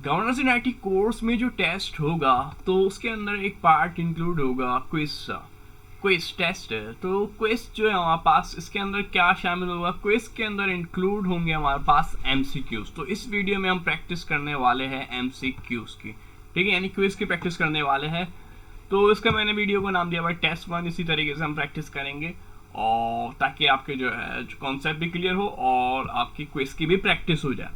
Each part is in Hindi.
गवर्नेंस इन आईटी कोर्स में जो टेस्ट होगा तो उसके अंदर एक पार्ट इंक्लूड होगा क्विज टेस्ट है। तो क्विज जो है हमारे पास इसके अंदर क्या शामिल होगा, क्विज के अंदर इंक्लूड होंगे हमारे पास एमसीक्यूज। तो इस वीडियो में हम प्रैक्टिस करने वाले हैं एमसीक्यूज की, ठीक है, यानी क्विज की प्रैक्टिस करने वाले हैं। तो इसका मैंने वीडियो को नाम दिया भाई टेस्ट 1। इसी तरीके से हम प्रैक्टिस करेंगे और ताकि आपके जो है कॉन्सेप्ट भी क्लियर हो और आपकी क्विज की भी प्रैक्टिस हो जाए।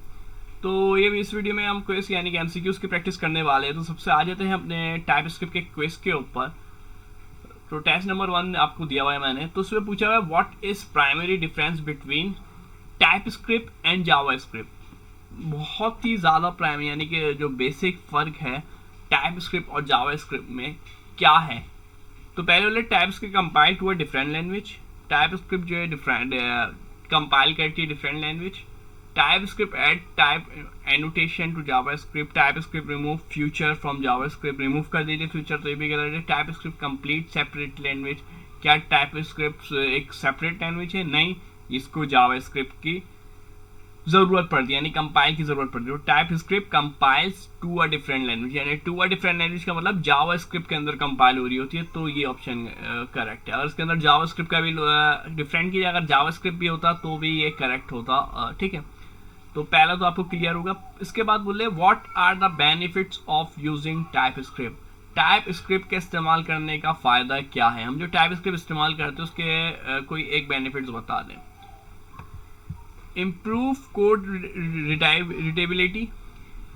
तो ये इस वीडियो में हम क्विज यानी कि एमसीक्यूज की प्रैक्टिस करने वाले हैं। तो सबसे आ जाते हैं अपने टाइप स्क्रिप्ट के क्विज के ऊपर। तो टेस्ट नंबर 1 आपको दिया हुआ है मैंने, तो उसमें पूछा हुआ है what is primary difference between type script and Java script. बहुत ही ज़्यादा प्राइमरी यानी कि जो बेसिक फ़र्क है टाइप स्क्रिप्ट और जावा स्क्रिप्ट में क्या है। तो पहले वाले TypeScript compile to a different language, TypeScript जो है डिफरेंट कंपाइल करती है different language. TypeScript add type annotation to JavaScript, TypeScript remove future from JavaScript, remove कर दीजिए फ्यूचर तो ये भी गलत है। TypeScript complete separate language, क्या टाइप स्क्रिप्ट एक सेपरेट लैंग्वेज है? नहीं, इसको जावा स्क्रिप्ट की जरूरत पड़ती है यानी कंपाइल की जरूरत पड़ती है। TypeScript compiles to a different language, यानी टू अ डिफरेंट लैंग्वेज का मतलब जावा स्क्रिप्ट के अंदर कंपाइल हो रही होती है। तो ये ऑप्शन करेक्ट है। अगर इसके अंदर जावा स्क्रिप्ट का भी डिफरेंट की अगर जावा स्क्रिप्ट भी होता तो भी ये करेक्ट होता, ठीक है। तो पहला तो आपको क्लियर होगा। इसके बाद बोले what are the benefits of using TypeScript, TypeScript के इस्तेमाल करने का फायदा क्या है। हम जो टाइप स्क्रिप्ट इस्तेमाल करते हैं उसके कोई एक बेनिफिट्स बता दें। Improve code readability,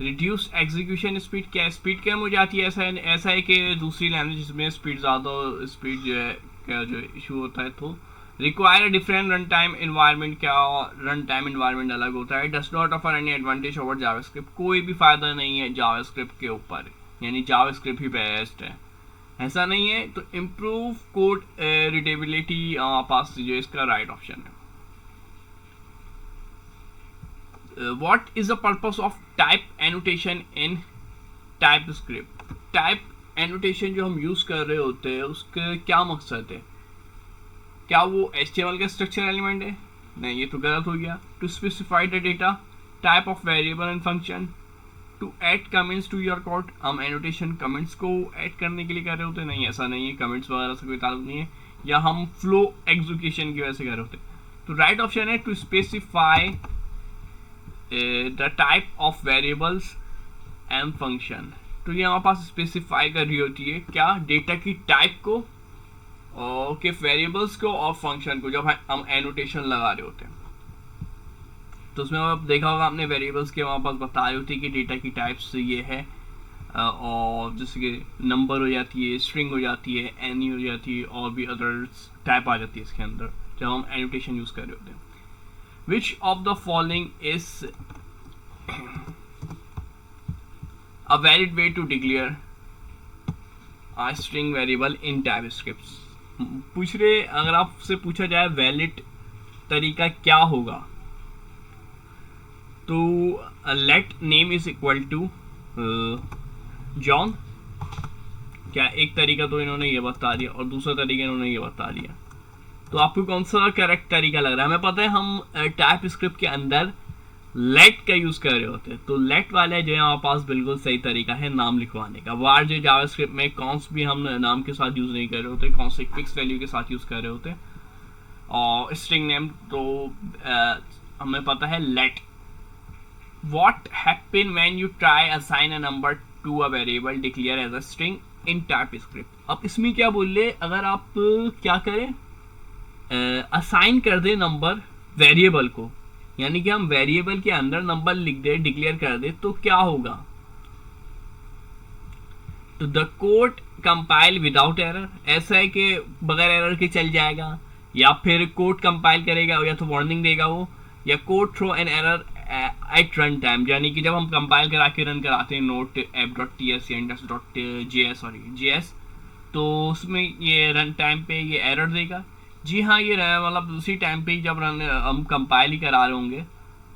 reduce execution speed, क्या स्पीड कम हो जाती है? ऐसा है कि दूसरी लैंग्वेज में स्पीड ज़्यादा स्पीड जो है क्या जो इशू होता है। तो require different run time environment, क्या रन टाइम इन्वायरमेंट अलग होता है। Does not offer any advantage over JavaScript, कोई भी फायदा नहीं है जावास्क्रिप्ट के ऊपर, यानी जावास्क्रिप्ट ही बेस्ट है, ऐसा नहीं है। तो इम्प्रूव कोड रीडेबिलिटी पास जो इसका राइट ऑप्शन है। What is the purpose of type annotation in TypeScript? Type annotation जो हम यूज कर रहे होते हैं उसके क्या मकसद है? क्या वो HTML का स्ट्रक्चर एलिमेंट है? नहीं, ये तो गलत हो गया। To specify the data type of variable and function, to add comments to your code, हम एनोटेशन कमेंट्स को ऐड करने के लिए कर रहे होते हैं? नहीं, ऐसा नहीं है, कमेंट्स वगैरह से कोई ताल्लुक नहीं है। या हम फ्लो एग्जीक्यूशन की वजह से कर रहे होते हैं। तो राइट ऑप्शन है to specify the type of variables and function. तो ये हमारे पास स्पेसिफाई कर रही होती है क्या, डेटा की टाइप को और के वेरिएबल्स को और फंक्शन को जब हम एनोटेशन लगा रहे होते हैं। तो उसमें आप देखा होगा आपने वेरिएबल्स के हमारे पास बता रही होती है कि डेटा की टाइप्स ये है और जैसे कि नंबर हो जाती है, स्ट्रिंग हो जाती है, एनी हो जाती है और भी अदर्स टाइप आ जाती है इसके अंदर जब हम एनोटेशन यूज कर रहे होते हैं। Which of the following is a valid way to declare a string variable in TypeScript? पूछ रहे, अगर आपसे पूछा जाए वैलिड तरीका क्या होगा, तो let name is equal to John, क्या एक तरीका तो इन्होंने ये बता दिया और दूसरा तरीका इन्होंने ये बता दिया। तो आपको कौन सा करेक्ट तरीका लग रहा है? हमें पता है हम टाइप स्क्रिप्ट के अंदर लेट का यूज कर रहे होते हैं, तो लेट वाला जो है हमारे पास बिल्कुल सही तरीका है नाम लिखवाने का। वार जो जावास्क्रिप्ट में कॉन्स भी हम नाम के साथ यूज नहीं कर रहे होते, कॉन्स एक फिक्स वैल्यू के साथ यूज कर रहे होते। और स्ट्रिंग नेम तो हमें पता है let. What happen when you try assign a number to a variable declare as a string in TypeScript. अब इसमें क्या बोल रहे, अगर आप क्या करें, असाइन कर दे नंबर वेरिएबल को, यानी कि हम वेरिएबल के अंदर नंबर लिख दे, डिक्लेयर कर दे, तो क्या होगा? तो the code compile without error, ऐसा है कि बगैर एरर के चल जाएगा, या फिर कोड कंपाइल करेगा या तो वार्निंग देगा वो, या code throw an error at run time, यानी कि जब हम कंपाइल करा के रन कराते हैं नोट app.ts या index.js, तो उसमें ये रन टाइम पे ये एरर देगा। जी हाँ, ये मतलब उसी टाइम पे ही जब रन हम कंपाइल ही करा रहे होंगे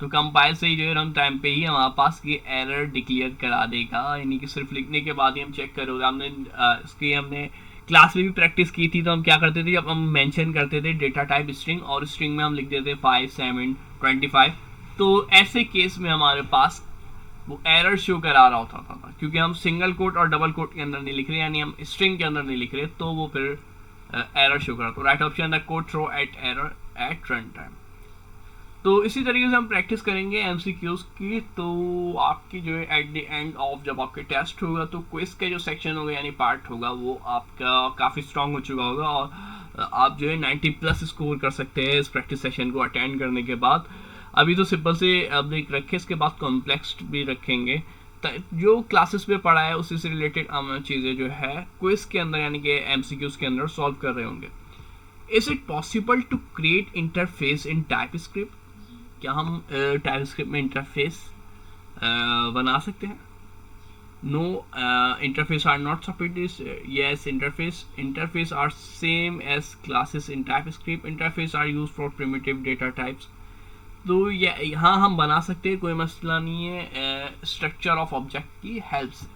तो कंपाइल से ही जो है रन टाइम पे ही हमारे पास ये एरर डिक्लेयर करा देगा, यानी कि सिर्फ लिखने के बाद ही हम चेक करोगे। हमने इसकी हमने क्लास में भी प्रैक्टिस की थी। तो हम क्या करते थे, जब हम मेंशन करते थे डेटा टाइप स्ट्रिंग और स्ट्रिंग में हम लिख देते 5, 7, 25, तो ऐसे केस में हमारे पास वो एरर शो करा रहा होता था, क्योंकि हम सिंगल कोट और डबल कोट के अंदर नहीं लिख रहे, यानी हम स्ट्रिंग के अंदर नहीं लिख रहे, तो वो फिर एरर शो करा। तो right option the code throw at error at run time. तो इसी तरीके से हम प्रैक्टिस करेंगे एमसीक्यूज की। तो आपकी जो है एट द एंड ऑफ जब आपके टेस्ट होगा तो क्विज का जो सेक्शन होगा यानी पार्ट होगा वो आपका काफ़ी स्ट्रांग हो चुका होगा और आप जो है 90+ स्कोर कर सकते हैं इस प्रैक्टिस सेशन को अटेंड करने के बाद। अभी तो सिंपल से अब एक रखे, इसके बाद कॉम्प्लेक्स भी रखेंगे। जो क्लासेस में पढ़ा है उसी से रिलेटेड हम चीज़ें जो है क्विज के अंदर यानी कि एमसीक्यूज के अंदर सॉल्व कर रहे होंगे। Is it possible to create interface in TypeScript? क्या हम टाइपस्क्रिप्ट में इंटरफेस बना सकते हैं? No, interface are not supported. Yes, interface are same as classes in TypeScript. Interface are used for primitive data types. तो यहाँ हम बना सकते हैं, कोई मसला नहीं है स्ट्रक्चर ऑफ ऑब्जेक्ट की हेल्प से।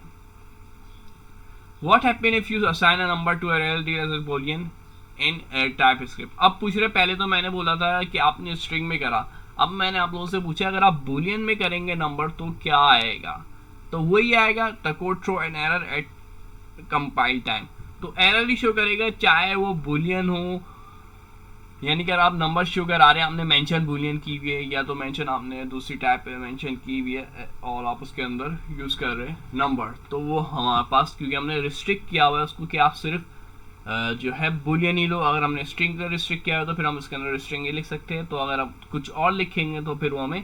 What happen if you assign a number to a real as a boolean in TypeScript? अब पूछ रहे, पहले तो मैंने बोला था कि आपने स्ट्रिंग में करा, अब मैंने आप लोगों से पूछा अगर आप बूलियन में करेंगे नंबर तो क्या आएगा? तो वही आएगा the code throw an error at compile time. तो एरर ही शो करेगा चाहे वो बूलियन हो, यानी कि अगर आप नंबर शो करा रहे हैं, आपने मेंशन बूलियन की हुई है या तो मेंशन आपने दूसरी टाइप पे मेंशन की हुई है और आप उसके अंदर यूज़ कर रहे हैं नंबर, तो वो हमारे पास, क्योंकि हमने रिस्ट्रिक्ट किया हुआ है उसको कि आप सिर्फ जो है बूलियन ही लो। अगर हमने स्ट्रिंग का रिस्ट्रिक्ट किया है तो फिर हम इसके अंदर स्ट्रिंग ही लिख सकते हैं। तो अगर आप कुछ और लिखेंगे तो फिर वो हमें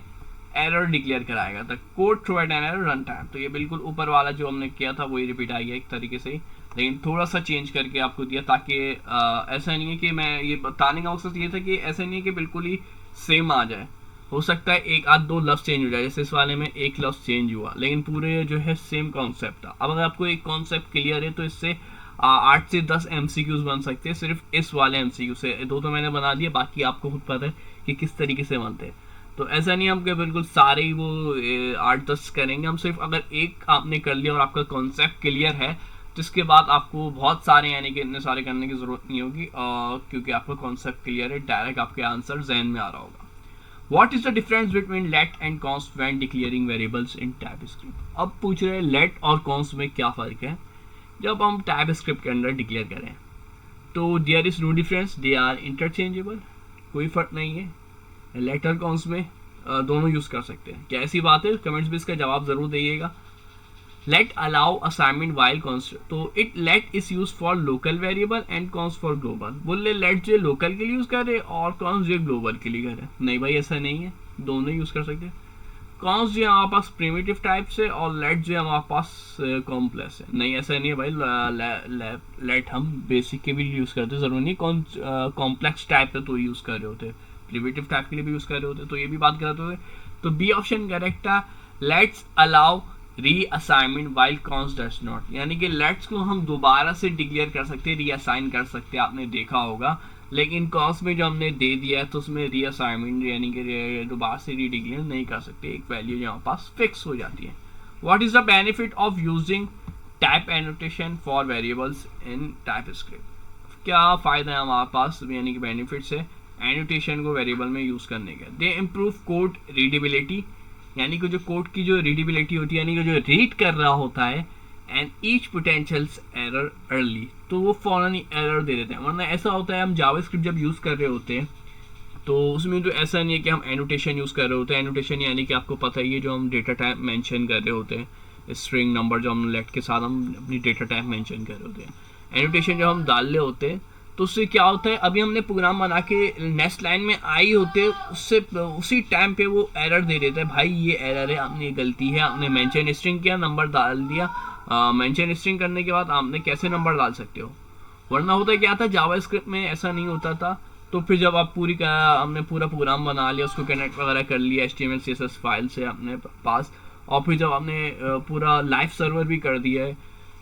एरर डिक्लेयर कराएगा the code throw at an error run time. तो ये बिल्कुल ऊपर वाला जो हमने किया था वही रिपीट आ गया एक तरीके से, लेकिन थोड़ा सा चेंज करके आपको दिया ताकि ऐसा नहीं है कि मैं ये बताने का मकसद ये था कि ऐसा नहीं है कि बिल्कुल ही सेम आ जाए। हो सकता है एक आध दो लफ्ज़ चेंज हो जाए, जैसे इस वाले में एक लफ्ज़ चेंज हुआ, लेकिन पूरे जो है सेम कॉन्सेप्ट था। अब अगर आपको एक कॉन्सेप्ट क्लियर है तो इससे 8 से 10 MCQs बन सकते हैं सिर्फ इस वाले MCQ से। दो तो मैंने बना दिए, बाकी आपको खुद पता है कि किस तरीके से बनते हैं। तो ऐसा नहीं हम बिल्कुल सारे ही वो 8-10 करेंगे, हम सिर्फ अगर एक आपने कर लिया और आपका कॉन्सेप्ट क्लियर है तो इसके बाद आपको बहुत सारे यानी कि इतने सारे करने की ज़रूरत नहीं होगी क्योंकि आपका कॉन्सेप्ट क्लियर है, डायरेक्ट आपके आंसर जहन में आ रहा होगा। What is the difference between let and const when declaring variables in TypeScript? अब पूछ रहे हैं let और const में क्या फ़र्क है जब हम TypeScript के अंदर डिक्लेयर करें। तो there is no difference, they are interchangeable, कोई फ़र्क नहीं है। let और const में दोनों यूज़ कर सकते हैं। क्या ऐसी बात है? कमेंट्स में इसका जवाब ज़रूर दीजिएगा। let allow assignment while const, तो it let is used for local variable and const for global। बोले let जो लोकल के लिए यूज़ करे और const जो ग्लोबल के लिए करे। नहीं भाई, ऐसा नहीं है, दोनों यूज़ कर सकते हैं। const जो हमारे पास प्रिमिटिव टाइप से और let जो हमारे पास कॉम्प्लेक्स है। नहीं, ऐसा नहीं है भाई, let हम बेसिक के भी यूज़ करते, ज़रूरी नहीं कॉम्प्लेक्स टाइप है तो यूज़ कर रहे होते, प्रिमिटिव टाइप के लिए भी यूज़ कर रहे होते, तो ये भी बात करते होते। तो बी ऑप्शन करेक्ट है, let's allow reassignment while const does not, यानी कि लेट्स को हम दोबारा से डिक्लेयर कर सकते हैं, रीअसाइन कर सकते हैं, आपने देखा होगा। लेकिन कॉन्स्ट में जो हमने दे दिया है तो उसमें रीअसाइनमेंट यानी कि दोबारा से रीडिक्लेयर नहीं कर सकते, एक वैल्यू जो हमारे पास फिक्स हो जाती है। What is the benefit of using type annotation for variables in TypeScript? क्या फ़ायदा है हमारे पास यानी कि बेनिफिट्स है एनोटेशन को वेरिएबल में यूज़ करने का? दे इम्प्रूव कोड रीडेबिलिटी, यानी कि जो कोड की जो रीडेबिलिटी होती है, यानी कि जो रीड कर रहा होता है, and each potential error early, तो वो फ़ौरन ही एरर दे देते हैं। वरना ऐसा होता है हम जावास्क्रिप्ट जब यूज़ कर रहे होते हैं तो उसमें तो ऐसा नहीं है कि हम एनोटेशन यूज़ कर रहे होते हैं। एनोटेशन यानी कि आपको पता ही है जो हम डेटा टाइप मेंशन कर रहे होते हैं, स्ट्रिंग नंबर जो हम लेट के साथ हम अपनी डेटा टाइप मेंशन कर रहे होते हैं। एनोटेशन जब हम डाल रहे होते हैं तो उससे क्या होता है, अभी हमने प्रोग्राम बना के नेक्स्ट लाइन में आई होते उससे उसी टाइम पे वो एरर दे देता है, भाई ये एरर है, आपने गलती है, आपने मेंशन स्ट्रिंग किया, नंबर डाल दिया। मेंशन स्ट्रिंग करने के बाद आपने कैसे नंबर डाल सकते हो? वरना होता क्या था, जावास्क्रिप्ट में ऐसा नहीं होता था। तो फिर जब आप हमने पूरा प्रोग्राम बना लिया, उसको कनेक्ट वगैरह कर लिया HTML CSS फाइल से अपने पास, और फिर जब आपने पूरा लाइव सर्वर भी कर दिया है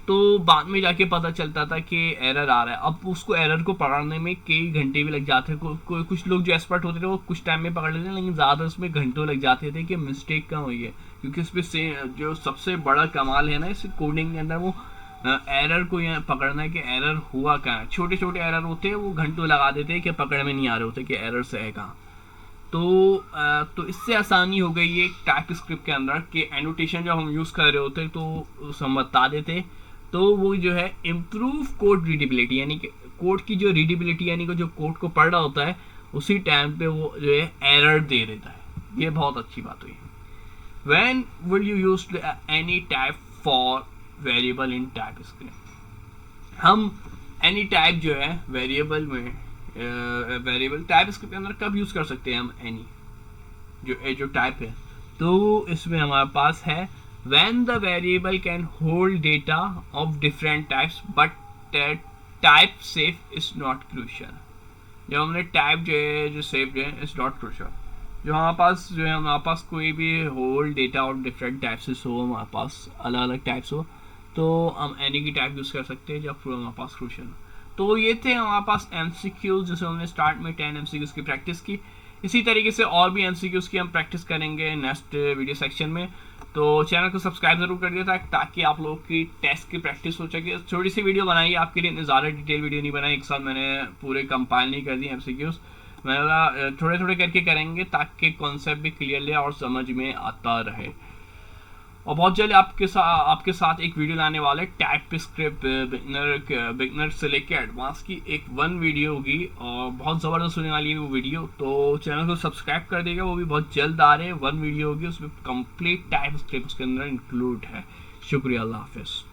तो बाद में जाके पता चलता था कि एरर आ रहा है। अब उसको एरर को पकड़ने में कई घंटे भी लग जाते थे। कुछ लोग जो एक्सपर्ट होते थे वो कुछ टाइम में पकड़ लेते थे, लेकिन ज़्यादा उसमें घंटों लग जाते थे कि मिस्टेक कहाँ हुई है। क्योंकि उस पर जो सबसे बड़ा कमाल है ना इस कोडिंग के अंदर, वो एरर को यहाँ पकड़ना है कि एरर हुआ कहाँ है। छोटे छोटे एरर होते हैं वो घंटों लगा देते हैं कि पकड़ में नहीं आ रहे होते कि एरर से है कहाँ। तो इससे आसानी हो गई है टाइप स्क्रिप्ट के अंदर कि एनोटेशन जब हम यूज़ कर रहे होते तो हम बता देते, तो वो जो है इम्प्रूव कोड रीडेबिलिटी, यानी कि कोड की जो रीडेबिलिटी, यानी कि जो कोड को पढ़ रहा होता है उसी टाइम पे वो जो है एरर दे देता है। ये बहुत अच्छी बात हुई। When will you use any type for variable in TypeScript? हम any type जो है वेरिएबल में वेरिएबल TypeScript के अंदर कब यूज कर सकते हैं हम any जो टाइप है, तो इसमें हमारे पास है when the variable can hold data of different types but type safe is not crucial। जब हमने टाइप जो सेव है इज नॉट क्रूशियल, जो हमारे पास कोई भी होल डेटा और डिफरेंट टाइप्स हो, हमारे पास अलग अलग टाइप्स हो, तो हम एनी की टाइप यूज़ कर सकते हैं जब हमारे पास क्रूशियल हो। तो ये थे हमारे पास MCQs, जैसे हमने स्टार्ट में 10 MCQs की प्रैक्टिस की। इसी तरीके से और भी MCQs की हम प्रैक्टिस करेंगे नेक्स्ट वीडियो सेक्शन में। तो चैनल को सब्सक्राइब जरूर कर दिया था ताकि आप लोगों की टेस्ट की प्रैक्टिस हो सके। छोटी सी वीडियो बनाई आपके लिए, इतनी ज़्यादा डिटेल वीडियो नहीं बनाई, एक साथ मैंने पूरे कंपाइल नहीं कर दिए MCQs, मैंने थोड़े थोड़े करके करेंगे ताकि कॉन्सेप्ट भी क्लियरली और समझ में आता रहे। और बहुत जल्द आपके साथ एक वीडियो लाने वाले टाइप स्क्रिप्ट बिगनर से लेकर एडवांस की एक 1 वीडियो होगी और बहुत ज़बरदस्त होने वाली है वो वीडियो। तो चैनल को सब्सक्राइब कर देगा, वो भी बहुत जल्द आ रहे हैं। 1 वीडियो होगी, उसमें कंप्लीट टाइप स्क्रिप्ट उसके अंदर इंक्लूड है। शुक्रिया, अल्लाह हाफिज़।